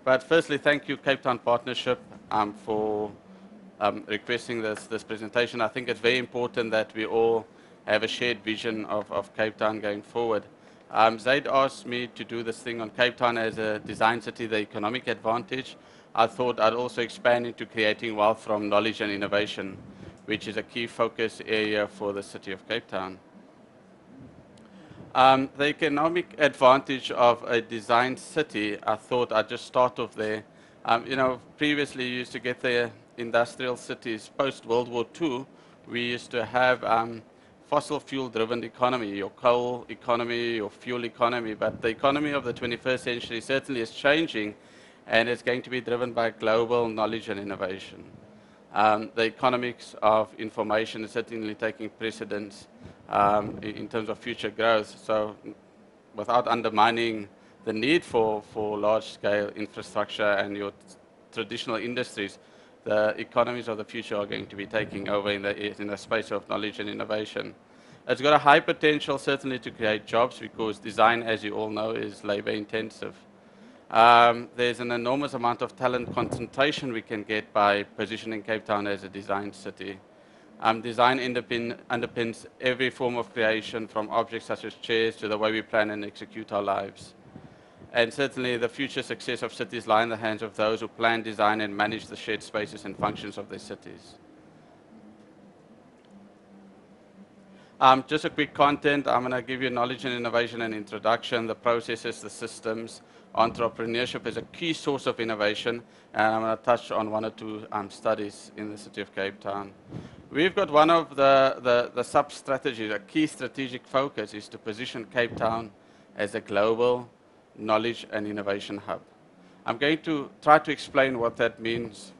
But firstly, thank you, Cape Town Partnership, for requesting this presentation. I think it's very important that we all have a shared vision of Cape Town going forward. Zaid asked me to do this thing on Cape Town as a design city, the economic advantage. I thought I'd also expand into creating wealth from knowledge and innovation, which is a key focus area for the city of Cape Town. The economic advantage of a designed city, I thought I'd just start off there. Previously you used to get the industrial cities post-World War II. We used to have fossil fuel-driven economy, your coal economy, your fuel economy, but the economy of the 21st century certainly is changing, and it's going to be driven by global knowledge and innovation. The economics of information is certainly taking precedence in terms of future growth. So without undermining the need for large-scale infrastructure and your traditional industries, the economies of the future are going to be taking over in the space of knowledge and innovation. It's got a high potential certainly to create jobs because design, as you all know, is labor-intensive. There's an enormous amount of talent concentration we can get by positioning Cape Town as a design city. Design underpins every form of creation, from objects such as chairs to the way we plan and execute our lives. And certainly the future success of cities lie in the hands of those who plan, design and manage the shared spaces and functions of their cities. Just a quick content. I'm going to give you knowledge and innovation and introduction, the processes, the systems. Entrepreneurship is a key source of innovation, and I'm going to touch on one or two studies in the city of Cape Town. We've got one of the sub-strategies, a key strategic focus is to position Cape Town as a global knowledge and innovation hub. I'm going to try to explain what that means.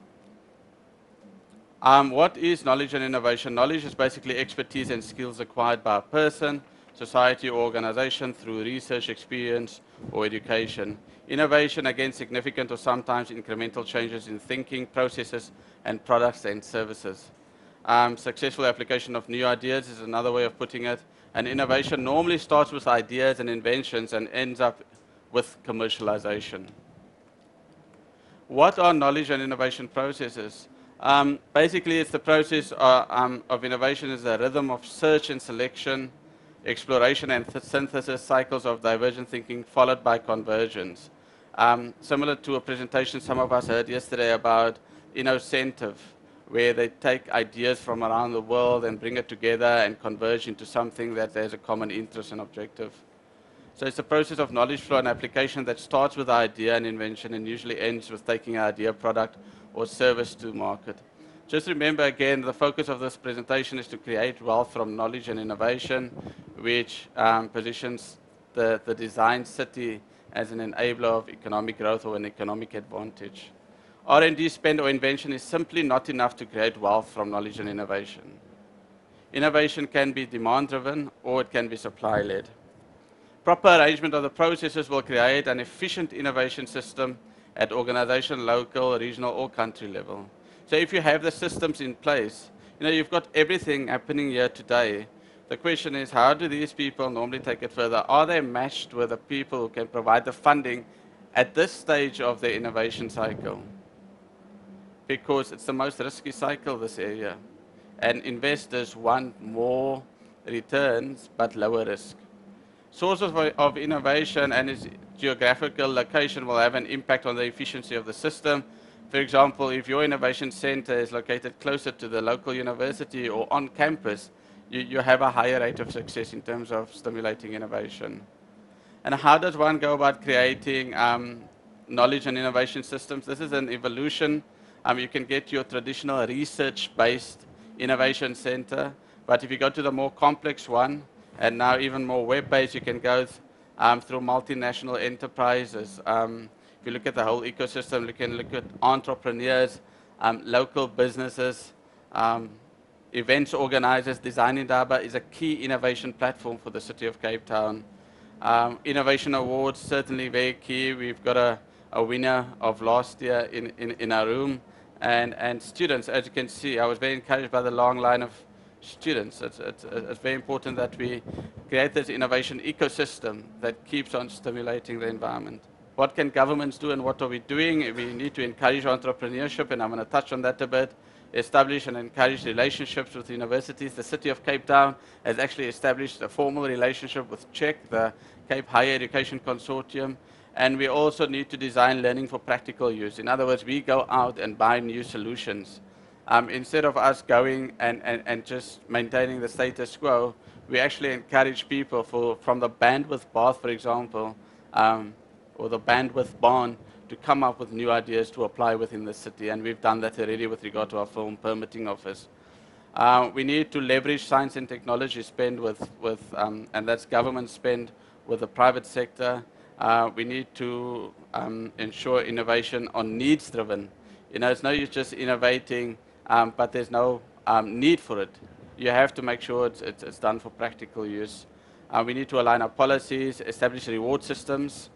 What is knowledge and innovation? Knowledge is basically expertise and skills acquired by a person, society, or organization through research, experience, or education. Innovation, again, significant or sometimes incremental changes in thinking, processes, and products and services. Successful application of new ideas is another way of putting it. And innovation normally starts with ideas and inventions and ends up with commercialization. What are knowledge and innovation processes? Basically, it's the process of innovation is a rhythm of search and selection, exploration and synthesis, cycles of divergent thinking followed by convergence. Similar to a presentation some of us heard yesterday about Innocentive, where they take ideas from around the world and bring it together and converge into something that has a common interest and objective. So it's a process of knowledge flow and application that starts with the idea and invention and usually ends with taking an idea, product, or service to market. Just remember again, the focus of this presentation is to create wealth from knowledge and innovation, which positions the design city as an enabler of economic growth or an economic advantage. R&D spend or invention is simply not enough to create wealth from knowledge and innovation. Innovation can be demand-driven or it can be supply-led. Proper arrangement of the processes will create an efficient innovation system at organization, local, regional, or country level. So if you have the systems in place, you've got everything happening here today. The question is, how do these people normally take it further? Are they matched with the people who can provide the funding at this stage of the innovation cycle? Because it's the most risky cycle, this area. And investors want more returns, but lower risk. Sources of innovation and its geographical location will have an impact on the efficiency of the system. For example, if your innovation center is located closer to the local university or on campus, you have a higher rate of success in terms of stimulating innovation. And how does one go about creating knowledge and innovation systems? This is an evolution. You can get your traditional research-based innovation center, but if you go to the more complex one, and now even more web-based, you can go through multinational enterprises. If you look at the whole ecosystem, you can look at entrepreneurs, local businesses, events organizers. Design Indaba is a key innovation platform for the city of Cape Town. Innovation awards, certainly very key. We've got a winner of last year in our room. And students, as you can see, I was very encouraged by the long line of students. It's very important that we create this innovation ecosystem that keeps on stimulating the environment. What can governments do and what are we doing? We need to encourage entrepreneurship, and I'm going to touch on that a bit. Establish and encourage relationships with universities. The City of Cape Town has actually established a formal relationship with CHEC, the Cape Higher Education Consortium, and we also need to design learning for practical use. In other words, we go out and buy new solutions. Instead of us going and just maintaining the status quo, we actually encourage people from the bandwidth bath, for example, or the bandwidth barn, to come up with new ideas to apply within the city. And we've done that already with regard to our film permitting office. We need to leverage science and technology spend and that's government spend with the private sector. We need to ensure innovation on needs driven. You know, it's no use just innovating, but there's no need for it. You have to make sure it's done for practical use. We need to align our policies, establish reward systems,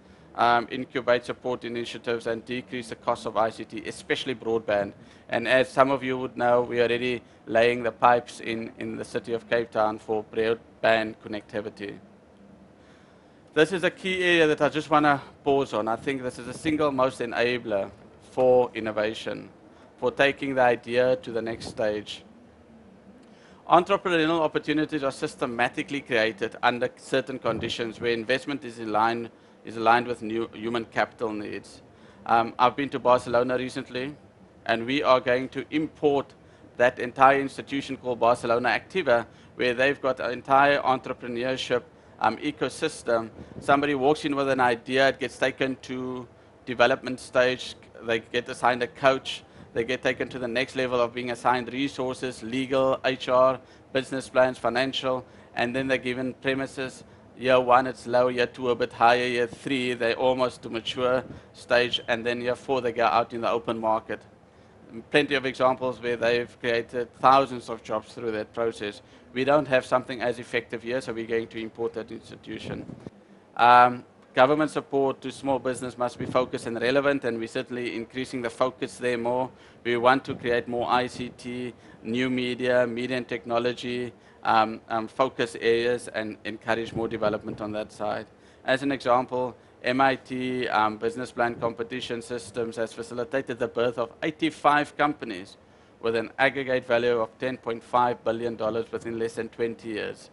incubate support initiatives, and decrease the cost of ICT, especially broadband. And as some of you would know, we are already laying the pipes in the City of Cape Town for broadband connectivity. This is a key area that I just want to pause on. I think this is the single most enabler for innovation, for taking the idea to the next stage. Entrepreneurial opportunities are systematically created under certain conditions where investment is aligned with new human capital needs. I've been to Barcelona recently, and we are going to import that entire institution called Barcelona Activa, where they've got an entire entrepreneurship ecosystem. Somebody walks in with an idea, it gets taken to development stage, they get assigned a coach, they get taken to the next level of being assigned resources, legal, HR, business plans, financial, and then they're given premises. Year 1, it's low. Year 2, a bit higher. Year 3, they're almost to mature stage. And then year 4, they go out in the open market. Plenty of examples where they've created thousands of jobs through that process. We don't have something as effective here, so we're going to import that institution. Government support to small business must be focused and relevant, and we're certainly increasing the focus there more. We want to create more ICT, new media and technology, focus areas, and encourage more development on that side. As an example, MIT Business Plan Competition Systems has facilitated the birth of 85 companies with an aggregate value of $10.5 billion within less than 20 years.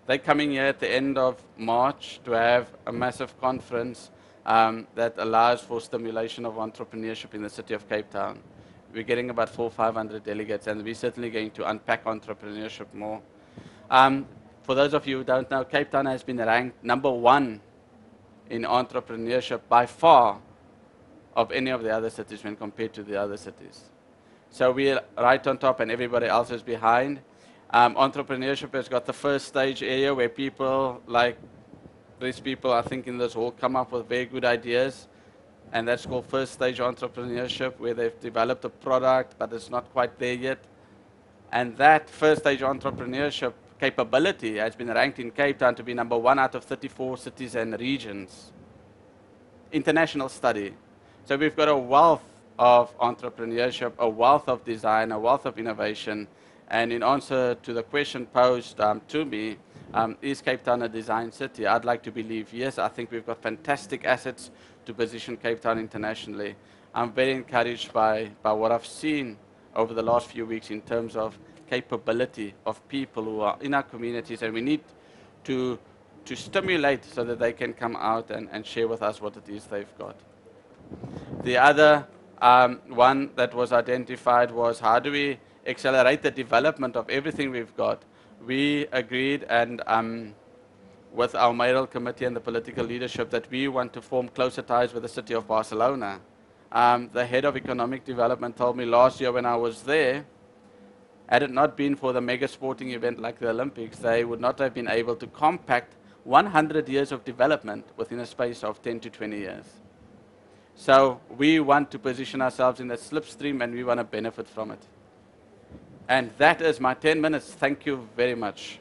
They're coming here at the end of March to have a massive conference that allows for stimulation of entrepreneurship in the City of Cape Town. We're getting about 400 or 500 delegates, and we're certainly going to unpack entrepreneurship more. For those of you who don't know, Cape Town has been ranked #1 in entrepreneurship by far of any of the other cities when compared to the other cities. So we're right on top and everybody else is behind. Entrepreneurship has got the first stage area where people like these people, I think, in this hall come up with very good ideas, and that's called first stage entrepreneurship, where they've developed a product but it's not quite there yet. And that first stage entrepreneurship capability has been ranked in Cape Town to be #1 out of 34 cities and regions. International study. So we've got a wealth of entrepreneurship, a wealth of design, a wealth of innovation. And in answer to the question posed to me, is Cape Town a design city? I'd like to believe yes. I think we've got fantastic assets to position Cape Town internationally. I'm very encouraged by what I've seen over the last few weeks in terms of capability of people who are in our communities, and we need to stimulate so that they can come out and share with us what it is they've got. The other one that was identified was, how do we accelerate the development of everything we've got? We agreed and with our mayoral committee and the political leadership that we want to form closer ties with the city of Barcelona. The head of economic development told me last year when I was there, had it not been for the mega sporting event like the Olympics, they would not have been able to compact 100 years of development within a space of 10 to 20 years. So we want to position ourselves in the slipstream and we want to benefit from it. And that is my 10 minutes. Thank you very much.